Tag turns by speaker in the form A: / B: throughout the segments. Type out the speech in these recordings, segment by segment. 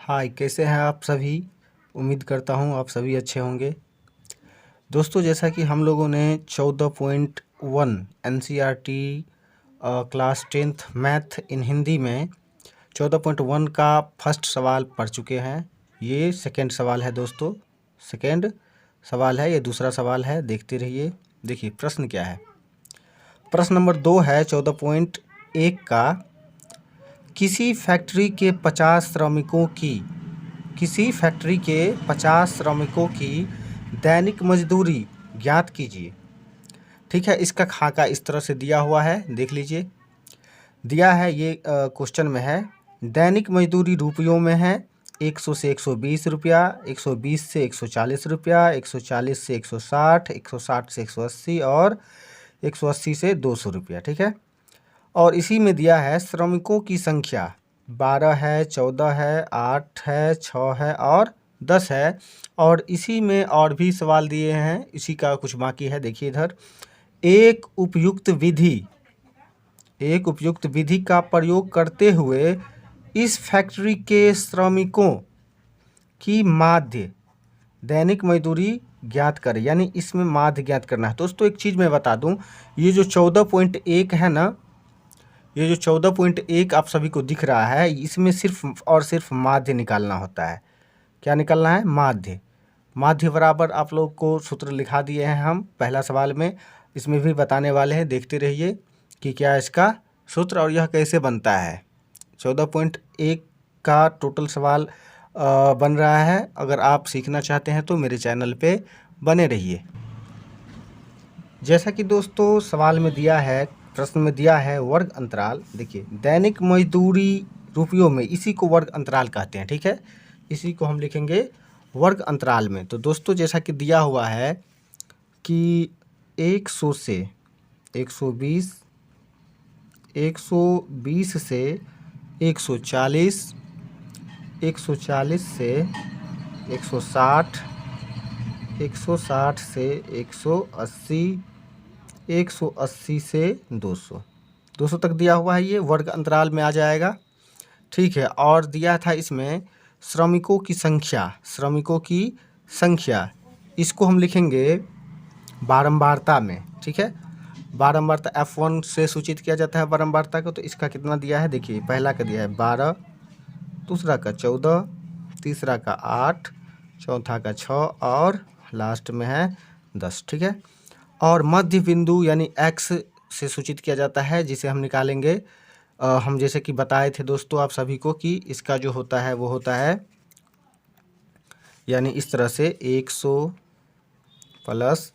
A: हाय, कैसे हैं आप सभी। उम्मीद करता हूँ आप सभी अच्छे होंगे। दोस्तों, जैसा कि हम लोगों ने 14.1 NCERT class 10th math in Hindi में 14.1 का फर्स्ट सवाल पढ़ चुके हैं। ये सेकंड सवाल है दोस्तों, सेकंड सवाल है, ये दूसरा सवाल है। देखते रहिए। देखिए प्रश्न क्या है। प्रश्न नंबर 2 है 14.1 का। किसी फैक्ट्री के 50 श्रमिकों की दैनिक मजदूरी ज्ञात कीजिए। ठीक है, इसका खाका इस तरह से दिया हुआ है, देख लीजिए। दिया है, ये क्वेश्चन में है। दैनिक मजदूरी रुपयों में है 100 से 120 रुपया, 120 से 140 रुपया, 140 से 160, 160 से 180 और 180 से 200 रुपया। ठीक है, और इसी में दिया है श्रमिकों की संख्या 12 है, 14 है, 8 है, 6 है और 10 है। और इसी में और भी सवाल दिए हैं, इसी का कुछ बाकी है। देखिए इधर, एक उपयुक्त विधि का प्रयोग करते हुए इस फैक्ट्री के श्रमिकों की माध्य दैनिक मजदूरी ज्ञात करें। यानी इसमें माध्य ज्ञात करना है। दोस्तों एक चीज़ मैं बता दूं, ये जो 14.1 है ना, ये जो 14.1 आप सभी को दिख रहा है, इसमें सिर्फ और सिर्फ माध्य निकालना होता है। क्या निकालना है? माध्य। माध्य बराबर आप लोग को सूत्र लिखा दिए हैं हम पहला सवाल में, इसमें भी बताने वाले हैं। देखते रहिए कि क्या इसका सूत्र और यह कैसे बनता है। 14.1 का टोटल सवाल बन रहा है। अगर आप सीखना चाहते हैं तो मेरे चैनल पे बने रहिए। जैसा कि दोस्तों सवाल में दिया है, प्रश्न में दिया है वर्ग अंतराल। देखिए, दैनिक मजदूरी रुपयों में, इसी को वर्ग अंतराल कहते हैं। ठीक है, इसी को हम लिखेंगे वर्ग अंतराल में। तो दोस्तों जैसा कि दिया हुआ है कि 100 से 120, 120 से 140, 140 से 160, 160 से 180, 180 से 200, 200 तक दिया हुआ है। ये वर्ग अंतराल में आ जाएगा। ठीक है, और दिया था इसमें श्रमिकों की संख्या, इसको हम लिखेंगे बारंबारता में। ठीक है, बारंबारता F1 से सूचित किया जाता है बारंबारता को। तो इसका कितना दिया है, देखिए पहला का दिया है 12, दूसरा का 14, तीसरा का 8, चौथा का 6 और लास्ट में है 10। ठीक है, और मध्य बिंदु यानी x से सूचित किया जाता है, जिसे हम निकालेंगे। हम जैसे कि बताए थे दोस्तों आप सभी को कि इसका जो होता है वो होता है, यानी इस तरह से 100 प्लस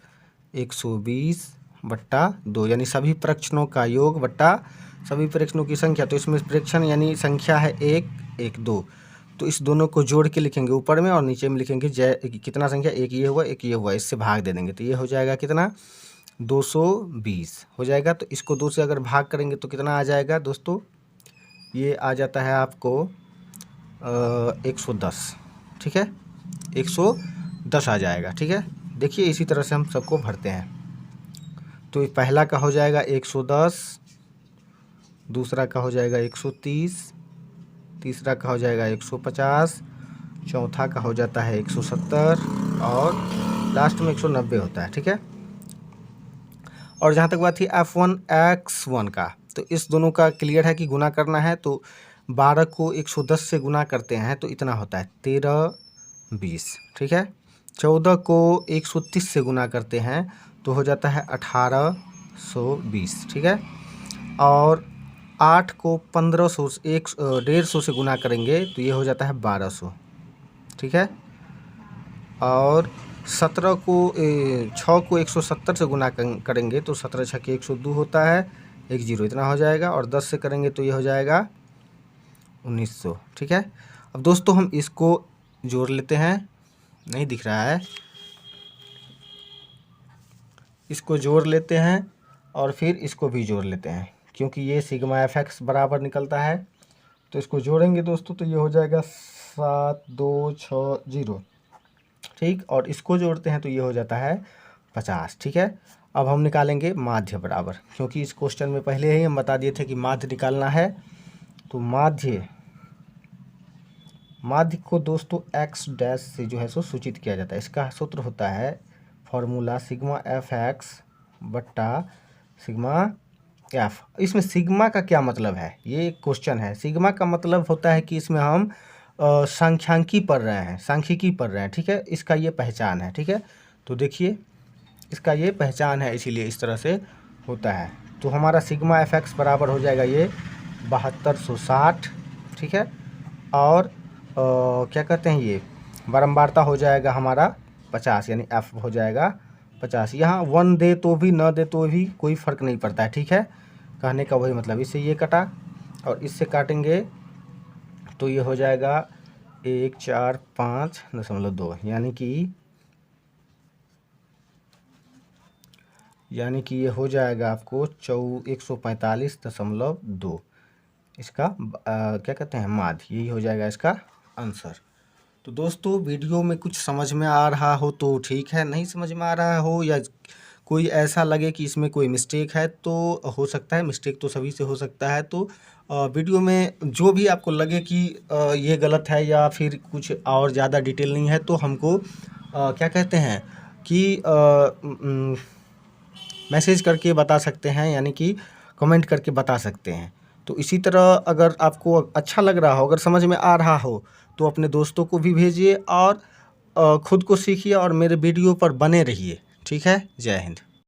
A: 120 बट्टा 2, यानी सभी प्रक्षणों का योग बट्टा सभी प्रक्षणों की संख्या। तो इसमें प्रेक्षण यानी संख्या है 1, 1, 2, तो इस दोनों को जोड़ के लिखेंगे ऊपर में, और नीचे में लिखेंगे कितना संख्या, एक ये हुआ, एक ये हुआ, इससे भाग दे देंगे। तो ये हो जाएगा कितना, 220 हो जाएगा। तो इसको 2 से अगर भाग करेंगे तो कितना आ जाएगा दोस्तों, ये आ जाता है आपको 110। ठीक है, 110 आ जाएगा। ठीक है, देखिए इसी तरह से हम सबको भरते हैं। तो पहला का हो जाएगा 110, दूसरा का हो जाएगा 130, तीसरा का हो जाएगा 150, चौथा का हो जाता है 170 और लास्ट में 190 होता है। ठीक है, और जहाँ तक बात थी F1 X1 का, तो इस दोनों का क्लियर है कि गुना करना है। तो 12 को 110 से गुना करते हैं तो इतना होता है 1320। ठीक है, 14 को 130 से गुना करते हैं तो हो जाता है 1820। ठीक है, और 8 को 1500 150 से गुना करेंगे तो ये हो जाता है 1200। ठीक है, और 6 को 170 से गुना करेंगे तो 17 6 के 102 होता है, 1 0 इतना हो जाएगा, और 10 से करेंगे तो ये हो जाएगा 1900। ठीक है, अब दोस्तों हम इसको जोड़ लेते हैं, नहीं दिख रहा है, इसको जोड़ लेते हैं और फिर इसको भी जोड़ लेते हैं, क्योंकि ये सिग्मा FX बराबर निकलता है। तो इसको जोड़ेंगे दोस्तों तो ये हो जाएगा 7260। ठीक, और इसको जोड़ते हैं तो ये हो जाता है 50। ठीक है, अब हम निकालेंगे माध्य बराबर, क्योंकि इस क्वेश्चन में पहले ही हम बता दिए थे कि माध्य निकालना है। तो माध्य माध्य को दोस्तों एक्स डैश से जो है सो सूचित किया जाता है। इसका सूत्र होता है फॉर्मूला सिग्मा एफ एक्स बट्टा सिग्मा एफ। इसमें सिग्मा का क्या मतलब है, ये एक क्वेश्चन है। सिग्मा का मतलब होता है कि इसमें हम सांख्यिकी पढ़ रहे हैं, ठीक है। इसका ये पहचान है, ठीक है। तो देखिए इसका ये पहचान है, इसीलिए इस तरह से होता है। तो हमारा सिग्मा एफ एक्स बराबर हो जाएगा ये 7260, ठीक है। और क्या कहते हैं, ये बारंबारता हो जाएगा हमारा 50, यानी एफ हो जाएगा 50। यहाँ 1 दे तो भी न दे तो भी कोई फ़र्क नहीं पड़ता है, ठीक है। कहने का वही मतलब। इससे ये कटा और इससे काटेंगे तो ये हो जाएगा 145.2, यानी कि ये हो जाएगा आपको 145.2। इसका क्या कहते हैं, माध्य। यही हो जाएगा इसका आंसर। तो दोस्तों वीडियो में कुछ समझ में आ रहा हो तो ठीक है, नहीं समझ में आ रहा हो या कोई ऐसा लगे कि इसमें कोई मिस्टेक है तो हो सकता है, मिस्टेक तो सभी से हो सकता है। तो वीडियो में जो भी आपको लगे कि ये गलत है या फिर कुछ और ज़्यादा डिटेल नहीं है तो हमको क्या कहते हैं कि मैसेज करके बता सकते हैं, यानी कि कमेंट करके बता सकते हैं। तो इसी तरह अगर आपको अच्छा लग रहा हो, अगर समझ में आ रहा हो तो अपने दोस्तों को भी भेजिए और खुद को सीखिए और मेरे वीडियो पर बने रहिए, ठीक है। जय हिंद।